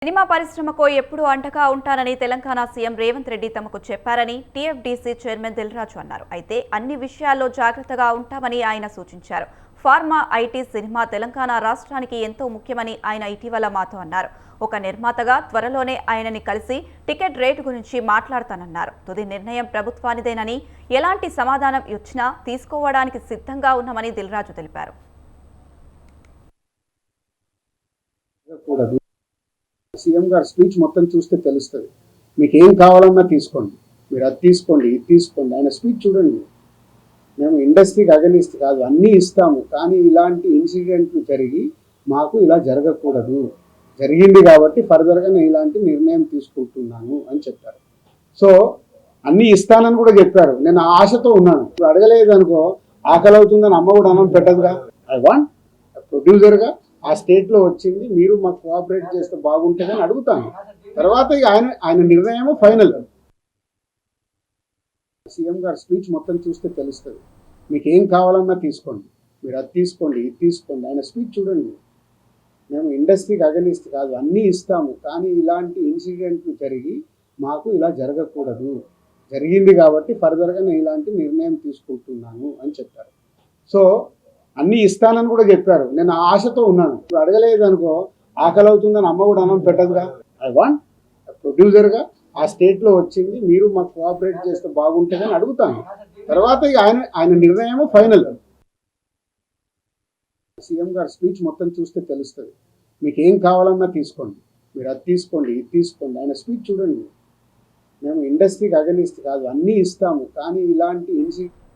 Cinema పరిశ్రమకు ఎప్పుడూ అండగా ఉంటానని తెలంగాణ సీఎం రేవంత్ రెడ్డి తమకు చెప్పారని టీఎఫ్డీసీ చైర్మన్ దిల్రాజు అన్నారు. అయితే అన్ని విషయాల్లో జాగ్రత్తగా ఉంటామని ఆయన సూచించారు. ఫార్మా, ఐటీ, సినిమా తెలంగాణ రాష్ట్రానికి ఎంతో ముఖ్యమని ఆయన ఇటీవల మాతో అన్నారు. ఒక నిర్మాతగా త్వరలోనే ఆయనని కలిసి టికెట్ రేటు గురించి మాట్లాడతానన్నారు. తుది నిర్ణయం ప్రభుత్వానిదేనని, ఎలాంటి సమాధానం ఇచ్చినా తీసుకోవడానికి సిద్ధంగా ఉన్నామని దిల్రాజు తెలిపారు. సీఎం గారి స్పీచ్ మొత్తం చూస్తే తెలుస్తుంది. మీకు ఏం కావాలన్నా తీసుకోండి, మీరు అది తీసుకోండి, ఇది తీసుకోండి. ఆయన స్పీచ్ చూడండి. మేము ఇండస్ట్రీకి అగనిస్ట్ కాదు, అన్నీ ఇస్తాము, కానీ ఇలాంటి ఇన్సిడెంట్లు జరిగి మాకు ఇలా జరగకూడదు, జరిగింది కాబట్టి ఫర్దర్గా నేను ఇలాంటి నిర్ణయం తీసుకుంటున్నాను అని చెప్పారు. సో అన్నీ ఇస్తానని కూడా చెప్పారు. నేను ఆశతో ఉన్నాను. అడగలేదు అనుకో, ఆకలి అవుతుందని అమ్మ కూడా అన్నం పెట్టదుగా. ఐ వాంట్ ప్రొడ్యూసర్గా ఆ స్టేట్లో వచ్చింది, మీరు మాకు కోఆపరేట్ చేస్తే బాగుంటుందని అడుగుతాను. తర్వాత ఇక ఆయన నిర్ణయమో ఫైనల్. సీఎం గారి స్పీచ్ మొత్తం చూస్తే తెలుస్తుంది. మీకు ఏం కావాలన్నా తీసుకోండి, మీరు అది తీసుకోండి, ఇది తీసుకోండి. ఆయన స్పీచ్ చూడండి. మేము ఇండస్ట్రీకి అగనిస్ట్ కాదు, అన్నీ ఇస్తాము, కానీ ఇలాంటి ఇన్సిడెంట్లు జరిగి మాకు ఇలా జరగకూడదు, జరిగింది కాబట్టి ఫర్దర్గా నేను ఇలాంటి నిర్ణయం తీసుకుంటున్నాను అని చెప్పారు. సో అన్నీ ఇస్తానని కూడా చెప్పారు. నేను ఆశతో ఉన్నాను. అడగలేదు అనుకో, ఆకలి అవుతుందని అమ్మ కూడా అన్నం పెట్టదుగా. ఐ వాంట్ ప్రొడ్యూసర్గా ఆ స్టేట్లో వచ్చింది, మీరు మాకు కోఆపరేట్ చేస్తే బాగుంటుందని అడుగుతాను. తర్వాత ఇక ఆయన నిర్ణయమో ఫైనల్. సీఎం గారి స్పీచ్ మొత్తం చూస్తే తెలుస్తుంది. మీకు ఏం కావాలన్నా తీసుకోండి, మీరు అది తీసుకోండి, ఇది తీసుకోండి. ఆయన స్పీచ్ చూడండి. మేము ఇండస్ట్రీకి అగనిస్ట్ కాదు, అన్నీ ఇస్తాము, కానీ ఇలాంటి